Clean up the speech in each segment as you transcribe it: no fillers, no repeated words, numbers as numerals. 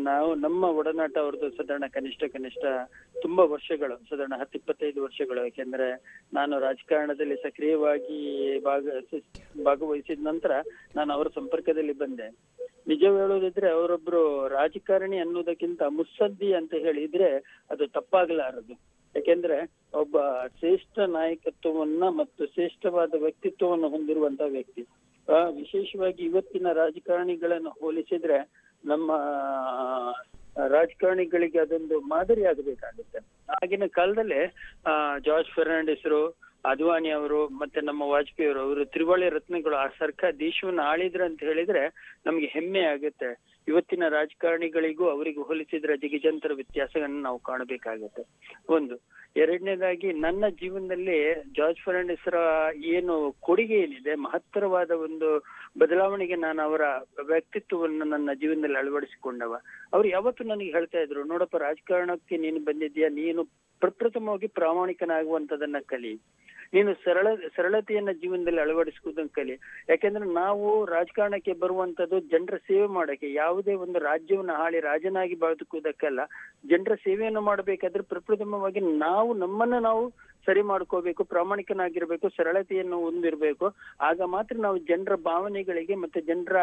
ನಾವು ನಮ್ಮ ಒಡನಾಟ ಅವ್ರದ್ದು ಸಾಧಾರಣ ಕನಿಷ್ಠ ತುಂಬಾ ವರ್ಷಗಳು, ಸಾಧಾರಣ 10-25 ವರ್ಷಗಳು. ಯಾಕೆಂದ್ರೆ ನಾನು ರಾಜಕಾರಣದಲ್ಲಿ ಸಕ್ರಿಯವಾಗಿ ಭಾಗವಹಿಸಿದ ನಂತರ ನಾನು ಅವರ ಸಂಪರ್ಕದಲ್ಲಿ ಬಂದೆ. ನಿಜ ಹೇಳೋದಿದ್ರೆ ಅವರೊಬ್ರು ರಾಜಕಾರಣಿ ಅನ್ನೋದಕ್ಕಿಂತ ಮುತ್ಸದ್ದಿ ಅಂತ ಹೇಳಿದ್ರೆ ಅದು ತಪ್ಪಾಗಲಾರದು. ಯಾಕೆಂದ್ರೆ ಒಬ್ಬ ಶ್ರೇಷ್ಠ ನಾಯಕತ್ವವನ್ನ ಮತ್ತು ಶ್ರೇಷ್ಠವಾದ ವ್ಯಕ್ತಿತ್ವವನ್ನು ಹೊಂದಿರುವಂತಹ ವ್ಯಕ್ತಿ. ವಿಶೇಷವಾಗಿ ಇವತ್ತಿನ ರಾಜಕಾರಣಿಗಳನ್ನು ಹೋಲಿಸಿದ್ರೆ ನಮ್ಮ ರಾಜಕಾರಣಿಗಳಿಗೆ ಅದೊಂದು ಮಾದರಿ ಆಗಬೇಕಾಗುತ್ತೆ. ಆಗಿನ ಕಾಲದಲ್ಲೇ ಜಾರ್ಜ್ ಫರ್ನಾಂಡಿಸ್ರು, ಅದ್ವಾನಿ ಅವರು ಮತ್ತೆ ನಮ್ಮ ವಾಜಪೇಯಿ ಅವರು ತ್ರಿವಳಿ ರತ್ನಗಳು ಆ ಸರ್ಕಾರ ದೇಶವನ್ನು ಆಳಿದ್ರು ಅಂತ ಹೇಳಿದ್ರೆ ನಮ್ಗೆ ಹೆಮ್ಮೆ ಆಗುತ್ತೆ. ಇವತ್ತಿನ ರಾಜಕಾರಣಿಗಳಿಗೂ ಅವರಿಗೂ ಹೋಲಿಸಿದ್ರೆ ಜಿಗಿಜಂತರ ವ್ಯತ್ಯಾಸವನ್ನು ನಾವು ಕಾಣಬೇಕಾಗತ್ತೆ. ಒಂದು. ಎರಡನೇದಾಗಿ ನನ್ನ ಜೀವನದಲ್ಲಿ ಜಾರ್ಜ್ ಫರ್ನಾಂಡಿಸ್ರ ಏನು ಕೊಡುಗೆ ಏನಿದೆ, ಮಹತ್ತರವಾದ ಒಂದು ಬದಲಾವಣೆಗೆ ನಾನು ಅವರ ವ್ಯಕ್ತಿತ್ವವನ್ನು ನನ್ನ ಜೀವನದಲ್ಲಿ ಅಳವಡಿಸಿಕೊಂಡವ. ಅವ್ರು ಯಾವತ್ತೂ ನನಗೆ ಹೇಳ್ತಾ ಇದ್ರು, ನೋಡಪ್ಪ, ರಾಜಕಾರಣಕ್ಕೆ ನೀನು ಬಂದಿದ್ಯಾ, ನೀನು ಪ್ರಪ್ರಥಮವಾಗಿ ಪ್ರಾಮಾಣಿಕನಾಗುವಂತದನ್ನ ಕಲಿ, ನೀನು ಸರಳತೆಯನ್ನ ಜೀವನದಲ್ಲಿ ಅಳವಡಿಸುವುದನ್ನ ಕಲಿ. ಯಾಕೆಂದ್ರೆ ನಾವು ರಾಜಕಾರಣಕ್ಕೆ ಬರುವಂತದ್ದು ಜನರ ಸೇವೆ ಮಾಡಕ್ಕೆ, ಯಾವುದೇ ಒಂದು ರಾಜ್ಯವನ್ನ ಆಳಿ ರಾಜನಾಗಿ ಬದುಕುವುದಕ್ಕಲ್ಲ. ಜನರ ಸೇವೆಯನ್ನು ಮಾಡಬೇಕಾದ್ರೆ ಪ್ರಪ್ರಥಮವಾಗಿ ನಾವು ನಮ್ಮನ್ನ ನಾವು ಸರಿ ಮಾಡ್ಕೋಬೇಕು, ಪ್ರಾಮಾಣಿಕನಾಗಿರ್ಬೇಕು, ಸರಳತೆಯನ್ನು ಹೊಂದಿರ್ಬೇಕು. ಆಗ ಮಾತ್ರ ನಾವು ಜನರ ಭಾವನೆಗಳಿಗೆ ಮತ್ತೆ ಜನರ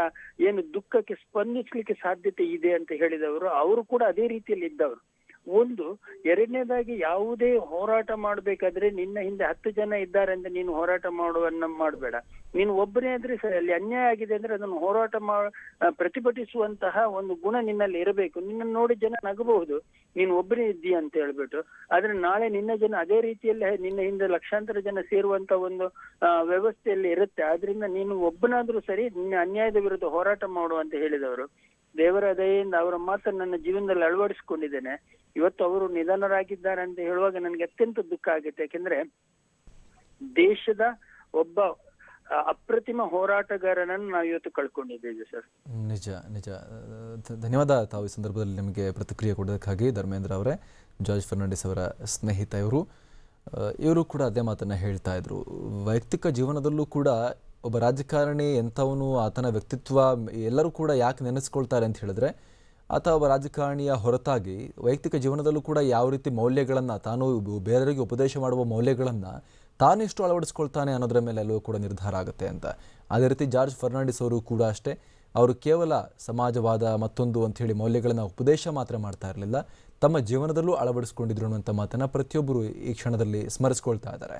ಏನು ದುಃಖಕ್ಕೆ ಸ್ಪಂದಿಸ್ಲಿಕ್ಕೆ ಸಾಧ್ಯತೆ ಇದೆ ಅಂತ ಹೇಳಿದವರು. ಅವರು ಕೂಡ ಅದೇ ರೀತಿಯಲ್ಲಿ ಇದ್ದವರು. ಒಂದು. ಎರಡನೇದಾಗಿ ಯಾವುದೇ ಹೋರಾಟ ಮಾಡ್ಬೇಕಾದ್ರೆ ನಿನ್ನ ಹಿಂದೆ 10 ಜನ ಇದ್ದಾರೆ ಅಂತ ನೀನು ಹೋರಾಟ ಮಾಡಬೇಡ. ನೀನು ಒಬ್ಬನೇ ಆದ್ರೆ ಸರಿ, ಅಲ್ಲಿ ಅನ್ಯಾಯ ಆಗಿದೆ ಅಂದ್ರೆ ಅದನ್ನು ಹೋರಾಟ ಪ್ರತಿಭಟಿಸುವಂತಹ ಒಂದು ಗುಣ ನಿನ್ನಲ್ಲಿ ಇರಬೇಕು. ನಿನ್ನನ್ನು ನೋಡಿ ಜನ ನಗಬಹುದು, ನೀನು ಒಬ್ಬನೇ ಇದ್ದೀಯ ಅಂತ ಹೇಳ್ಬಿಟ್ಟು. ಆದ್ರೆ ನಾಳೆ ನಿನ್ನ ಜನ ಅದೇ ರೀತಿಯಲ್ಲಿ ನಿನ್ನ ಹಿಂದೆ ಲಕ್ಷಾಂತರ ಜನ ಸೇರುವಂತ ಒಂದು ವ್ಯವಸ್ಥೆಯಲ್ಲಿ ಇರುತ್ತೆ. ಆದ್ರಿಂದ ನೀನು ಒಬ್ಬನಾದ್ರೂ ಸರಿ, ನಿನ್ನ ಅನ್ಯಾಯದ ವಿರುದ್ಧ ಹೋರಾಟ ಮಾಡು ಅಂತ ಹೇಳಿದವರು. ದೇವರ ದಯೆಯಿಂದ ಅವರ ಮಾತನ್ನು ನನ್ನ ಜೀವನದಲ್ಲಿ ಅಳವಡಿಸಿಕೊಂಡಿದ್ದೇನೆ. ಇವತ್ತು ಅವರು ನಿಧನರಾಗಿದ್ದಾರೆ ಅಂತ ಹೇಳುವಾಗ ನನಗೆ ಅತ್ಯಂತ ದುಃಖ ಆಗುತ್ತೆ. ಯಾಕೆಂದ್ರೆ ದೇಶದ ಒಬ್ಬ ಅಪ್ರತಿಮ ಹೋರಾಟಗಾರನನ್ನು ನಾವು ಇವತ್ತು ಕಳ್ಕೊಂಡಿದ್ದೇವೆ ಸರ್. ನಿಜ ನಿಜ. ಧನ್ಯವಾದ ತಾವು ಈ ಸಂದರ್ಭದಲ್ಲಿ ನಿಮಗೆ ಪ್ರತಿಕ್ರಿಯೆ ಕೊಡೋದಕ್ಕಾಗಿ. ಧರ್ಮೇಂದ್ರ ಅವರೇ, ಜಾರ್ಜ್ ಫರ್ನಾಂಡಿಸ್ ಅವರ ಸ್ನೇಹಿತ ಇವರು ಕೂಡ ಅದೇ ಮಾತನ್ನು ಹೇಳ್ತಾ ಇದ್ರು. ವೈಯಕ್ತಿಕ ಜೀವನದಲ್ಲೂ ಕೂಡ ಒಬ್ಬ ರಾಜಕಾರಣಿ ಎಂಥವನು, ಆತನ ವ್ಯಕ್ತಿತ್ವ ಎಲ್ಲರೂ ಕೂಡ ಯಾಕೆ ನೆನೆಸ್ಕೊಳ್ತಾರೆ ಅಂತ ಹೇಳಿದ್ರೆ, ಆತ ಒಬ್ಬ ರಾಜಕಾರಣಿಯ ಹೊರತಾಗಿ ವೈಯಕ್ತಿಕ ಜೀವನದಲ್ಲೂ ಕೂಡ ಯಾವ ರೀತಿ ಮೌಲ್ಯಗಳನ್ನು, ತಾನು ಬೇರೆಯವರಿಗೆ ಉಪದೇಶ ಮಾಡುವ ಮೌಲ್ಯಗಳನ್ನು ತಾನೆಷ್ಟು ಅಳವಡಿಸ್ಕೊಳ್ತಾನೆ ಅನ್ನೋದರ ಮೇಲೆ ಎಲ್ಲವೂ ಕೂಡ ನಿರ್ಧಾರ ಆಗುತ್ತೆ ಅಂತ. ಅದೇ ರೀತಿ ಜಾರ್ಜ್ ಫರ್ನಾಂಡಿಸ್ ಅವರು ಕೂಡ ಅಷ್ಟೇ. ಅವರು ಕೇವಲ ಸಮಾಜವಾದ ಮತ್ತೊಂದು ಅಂಥೇಳಿ ಮೌಲ್ಯಗಳನ್ನು ಉಪದೇಶ ಮಾತ್ರ ಮಾಡ್ತಾ ಇರಲಿಲ್ಲ, ತಮ್ಮ ಜೀವನದಲ್ಲೂ ಅಳವಡಿಸ್ಕೊಂಡಿದ್ರು ಅನ್ನುವಂಥ ಮಾತನ್ನು ಪ್ರತಿಯೊಬ್ಬರು ಈ ಕ್ಷಣದಲ್ಲಿ ಸ್ಮರಿಸ್ಕೊಳ್ತಾ ಇದ್ದಾರೆ.